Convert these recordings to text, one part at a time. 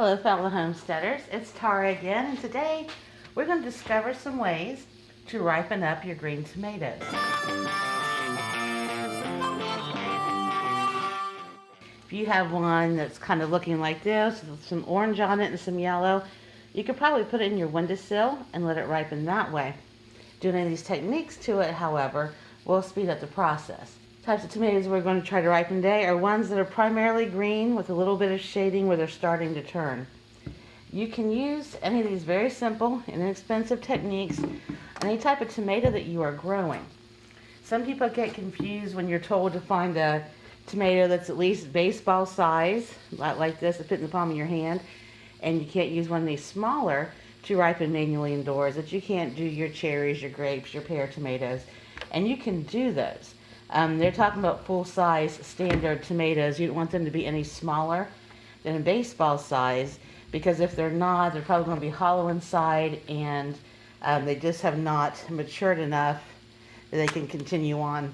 Hello fellow homesteaders, it's Tara again, and today we're going to discover some ways to ripen up your green tomatoes. If you have one that's kind of looking like this, with some orange on it and some yellow, you could probably put it in your windowsill and let it ripen that way. Doing any of these techniques to it, however, will speed up the process. Types of tomatoes we're going to try to ripen today are ones that are primarily green with a little bit of shading where they're starting to turn. You can use any of these very simple and inexpensive techniques on any type of tomato that you are growing. Some people get confused when you're told to find a tomato that's at least baseball size, like this, to fit in the palm of your hand, and you can't use one of these smaller to ripen manually indoors, that you can't do your cherries, your grapes, your pear tomatoes, and you can do those. They're talking about full-size standard tomatoes. You don't want them to be any smaller than a baseball size, because if they're not, they're probably going to be hollow inside, and they just have not matured enough that they can continue on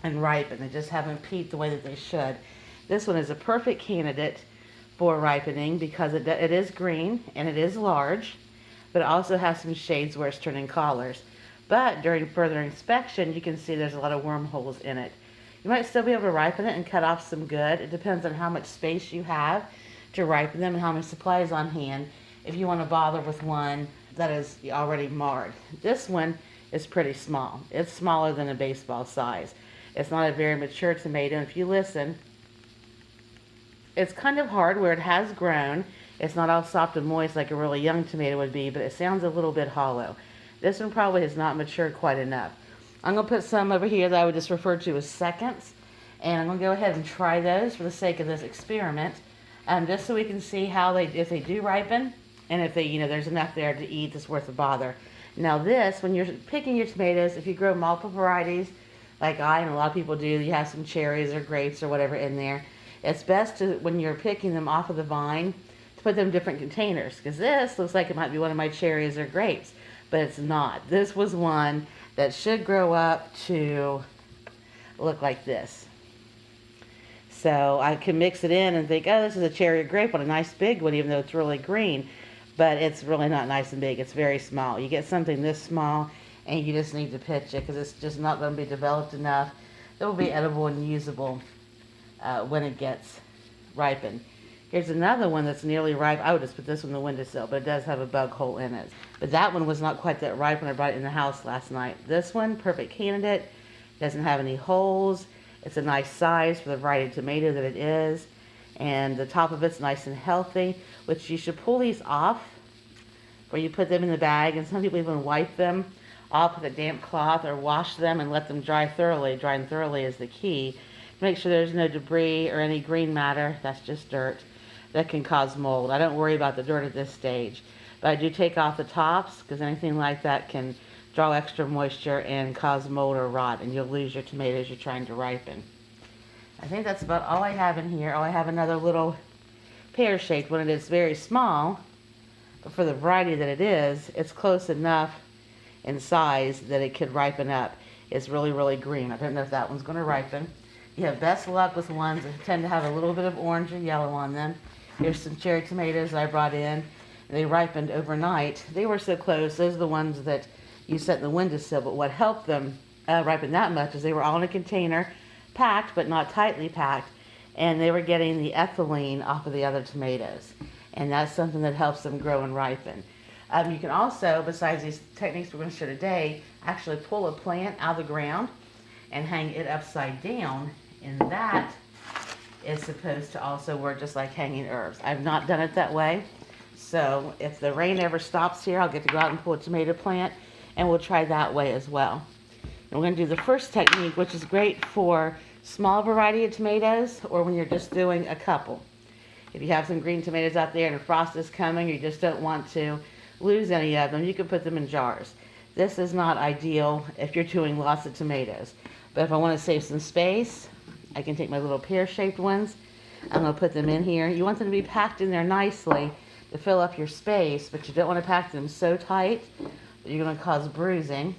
and ripen. They just haven't peaked the way that they should. This one is a perfect candidate for ripening because it is green and it is large, but it also has some shades where it's turning colors. But during further inspection, you can see there's a lot of wormholes in it. You might still be able to ripen it and cut off some good. It depends on how much space you have to ripen them and how many supplies on hand if you want to bother with one that is already marred. This one is pretty small. It's smaller than a baseball size. It's not a very mature tomato. If you listen, it's kind of hard where it has grown. It's not all soft and moist like a really young tomato would be, but it sounds a little bit hollow. This one probably has not matured quite enough. I'm going to put some over here that I would just refer to as seconds, and I'm going to go ahead and try those for the sake of this experiment, just so we can see how if they do ripen, and if there's enough there to eat that's worth the bother. Now this, when you're picking your tomatoes, if you grow multiple varieties, like I and a lot of people do, you have some cherries or grapes or whatever in there, it's best to, when you're picking them off of the vine, to put them in different containers, because this looks like it might be one of my cherries or grapes, but it's not. This was one that should grow up to look like this. So I can mix it in and think, oh, this is a cherry or grape one, a nice big one, even though it's really green. But it's really not nice and big. It's very small. You get something this small, and you just need to pitch it, because it's just not going to be developed enough that will be edible and usable when it gets ripened. Here's another one that's nearly ripe. I would just put this on the windowsill, but it does have a bug hole in it. But that one was not quite that ripe when I brought it in the house last night. This one, perfect candidate. Doesn't have any holes. It's a nice size for the variety of tomato that it is. And the top of it's nice and healthy, which you should pull these off before you put them in the bag. And some people even wipe them off with a damp cloth or wash them and let them dry thoroughly. Drying thoroughly is the key. Make sure there's no debris or any green matter. That's just dirt that can cause mold. I don't worry about the dirt at this stage, but I do take off the tops, because anything like that can draw extra moisture and cause mold or rot, and you'll lose your tomatoes you're trying to ripen. I think that's about all I have in here. Oh, I have another little pear-shaped one. It is very small, but for the variety that it is, it's close enough in size that it could ripen up. It's really, really green. I don't know if that one's going to ripen. You have best luck with ones that tend to have a little bit of orange or yellow on them. Here's some cherry tomatoes I brought in. They ripened overnight. They were so close. Those are the ones that you set in the windowsill. But what helped them ripen that much is they were all in a container, packed but not tightly packed, and they were getting the ethylene off of the other tomatoes. And that's something that helps them grow and ripen. You can also, besides these techniques we're going to show today, actually pull a plant out of the ground and hang it upside down, and that is supposed to also work just like hanging herbs. I've not done it that way, so if the rain ever stops here, I'll get to go out and pull a tomato plant, and we'll try that way as well. And we're going to do the first technique, which is great for small variety of tomatoes or when you're just doing a couple. If you have some green tomatoes out there and a frost is coming, you just don't want to lose any of them, you can put them in jars. This is not ideal if you're doing lots of tomatoes, but if I want to save some space, I can take my little pear-shaped ones. I'm going to put them in here. You want them to be packed in there nicely to fill up your space, but you don't want to pack them so tight that you're going to cause bruising.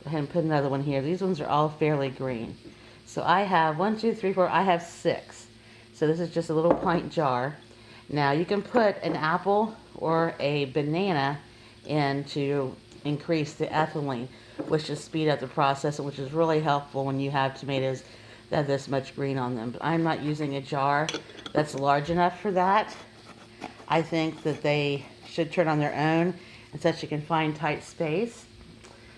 Go ahead and put another one here. These ones are all fairly green. So I have 1, 2, 3, 4, I have 6. So this is just a little pint jar. Now you can put an apple or a banana in to increase the ethylene, which will speed up the process, which is really helpful when you have tomatoes that have this much green on them. But I'm not using a jar that's large enough for that. I think that they should turn on their own in such a confined, tight space.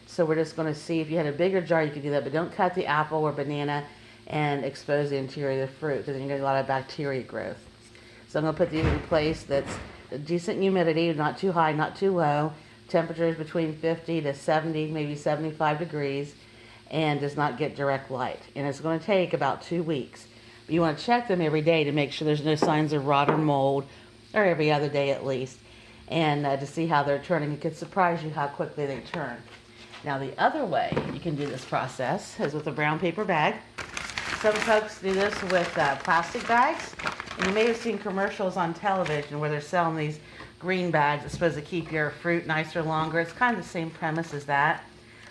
So we're just going to see, if you had a bigger jar, you could do that, but don't cut the apple or banana and expose the interior of the fruit, because then you're going to get a lot of bacteria growth. So I'm going to put these in a place that's decent humidity, not too high, not too low. Temperatures between 50 to 70, maybe 75 degrees, and does not get direct light. And it's going to take about 2 weeks. But you want to check them every day to make sure there's no signs of rot or mold, or every other day at least, and to see how they're turning. It could surprise you how quickly they turn. Now the other way you can do this process is with a brown paper bag. Some folks do this with plastic bags, and you may have seen commercials on television where they're selling these green bags that's supposed to keep your fruit nicer longer. It's kind of the same premise as that.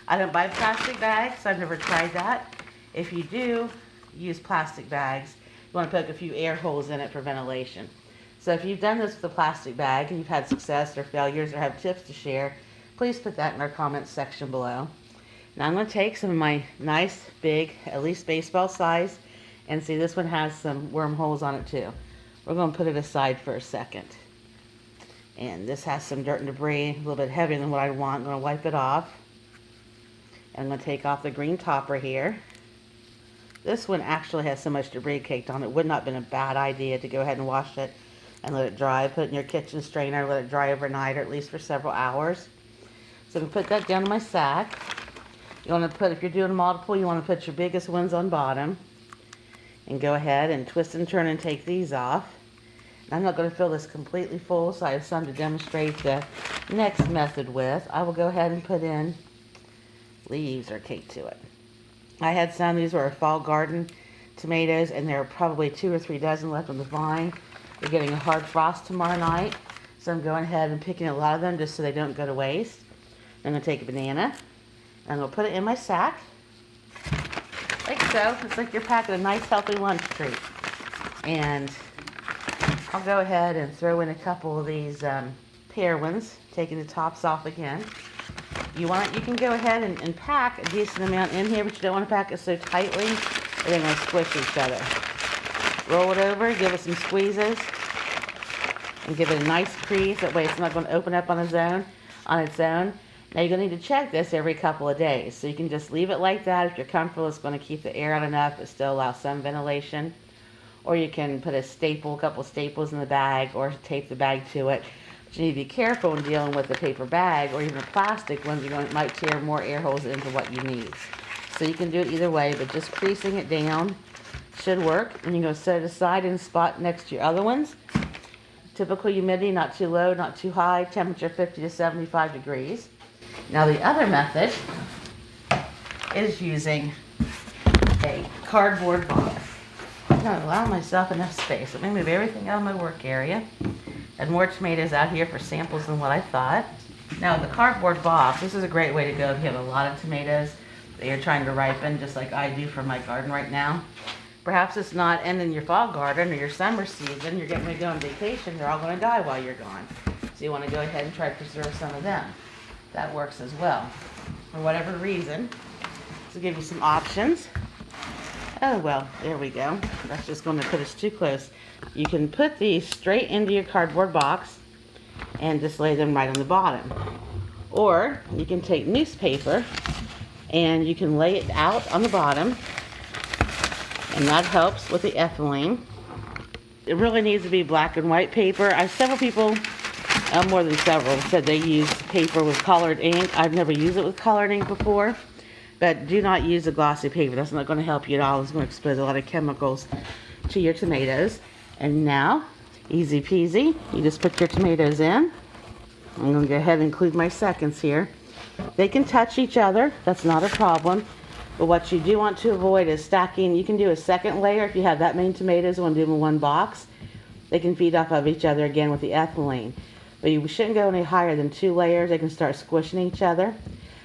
I don't buy plastic bags, I've never tried that. If you do use plastic bags, you want to poke a few air holes in it for ventilation. So if you've done this with a plastic bag and you've had success or failures or have tips to share, please put that in our comments section below. Now I'm going to take some of my nice, big, at least baseball size, and see, this one has some wormholes on it too. We're going to put it aside for a second. And this has some dirt and debris, a little bit heavier than what I want. I'm going to wipe it off. And I'm going to take off the green topper here. This one actually has so much debris caked on it. It would not have been a bad idea to go ahead and wash it and let it dry. Put it in your kitchen strainer, let it dry overnight, or at least for several hours. So I'm going to put that down in my sack. You want to put, if you're doing multiple, you want to put your biggest ones on bottom. And go ahead and twist and turn and take these off. I'm not going to fill this completely full, so I have some to demonstrate the next method with. I will go ahead and put in leaves or cake to it. I had some, these were fall garden tomatoes, and there are probably 2 or 3 dozen left on the vine. We're getting a hard frost tomorrow night, so I'm going ahead and picking a lot of them just so they don't go to waste. I'm going to take a banana, and I'm going to put it in my sack, like so. It's like you're packing a nice healthy lunch treat. And I'll go ahead and throw in a couple of these pear ones, taking the tops off again. You can go ahead and pack a decent amount in here, but you don't want to pack it so tightly or they're going to squish each other. Roll it over, give it some squeezes, and give it a nice crease. That way it's not going to open up on its own. Now you're going to need to check this every couple of days. So you can just leave it like that. If you're comfortable, it's going to keep the air out enough, but still allow some ventilation. Or you can put a couple staples in the bag, or tape the bag to it. But you need to be careful when dealing with a paper bag or even a plastic one. It might tear more air holes into what you need. So you can do it either way, but just creasing it down should work. And you're going to set it aside in a spot next to your other ones. Typical humidity, not too low, not too high. Temperature 50 to 75 degrees. Now the other method is using a cardboard box. I'm going to allow myself enough space. Let me move everything out of my work area. Had more tomatoes out here for samples than what I thought. Now the cardboard box, this is a great way to go if you have a lot of tomatoes that you're trying to ripen, just like I do for my garden right now. Perhaps it's not ending your fall garden or your summer season. You're getting ready to go on vacation. They're all going to die while you're gone. So you want to go ahead and try to preserve some of them. That works as well. For whatever reason. So give you some options. Oh, well, there we go. That's just going to put us too close. You can put these straight into your cardboard box and just lay them right on the bottom. Or you can take newspaper and you can lay it out on the bottom, and that helps with the ethylene. It really needs to be black and white paper. Several people, more than several, said they use paper with colored ink. I've never used it with colored ink before. But do not use a glossy paper. That's not going to help you at all. It's going to expose a lot of chemicals to your tomatoes. And now, easy peasy, you just put your tomatoes in. I'm going to go ahead and include my seconds here. They can touch each other. That's not a problem. But what you do want to avoid is stacking. You can do a second layer if you have that many tomatoes. You want to do them in one box. They can feed off of each other again with the ethylene. But you shouldn't go any higher than 2 layers. They can start squishing each other.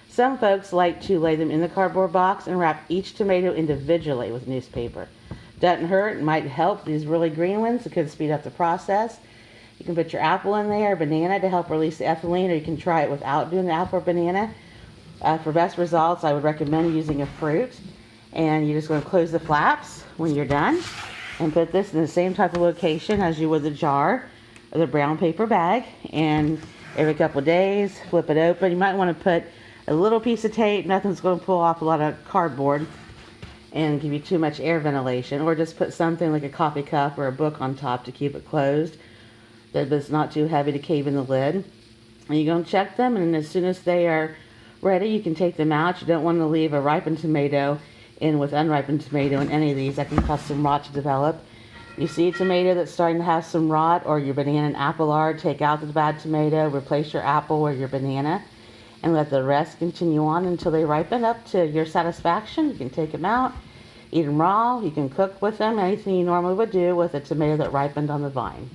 Some folks like to lay them in the cardboard box and wrap each tomato individually with newspaper. Doesn't hurt, it might help. These really green ones, it could speed up the process. You can put your apple in there, banana to help release the ethylene, or you can try it without doing the apple or banana. For best results, I would recommend using a fruit. And you're just going to close the flaps when you're done and put this in the same type of location as you would the jar or the brown paper bag. And every couple of days, flip it open. You might want to put a little piece of tape. Nothing's going to pull off a lot of cardboard and give you too much air ventilation. Or just put something like a coffee cup or a book on top to keep it closed, that it's not too heavy to cave in the lid. And you're going to check them, and as soon as they are ready, you can take them out. You don't want to leave a ripened tomato in with unripened tomato in any of these. That can cause some rot to develop. You see a tomato that's starting to have some rot, or your banana and apple are, take out the bad tomato, replace your apple or your banana, and let the rest continue on until they ripen up to your satisfaction. You can take them out, eat them raw. You can cook with them, anything you normally would do with a tomato that ripened on the vine.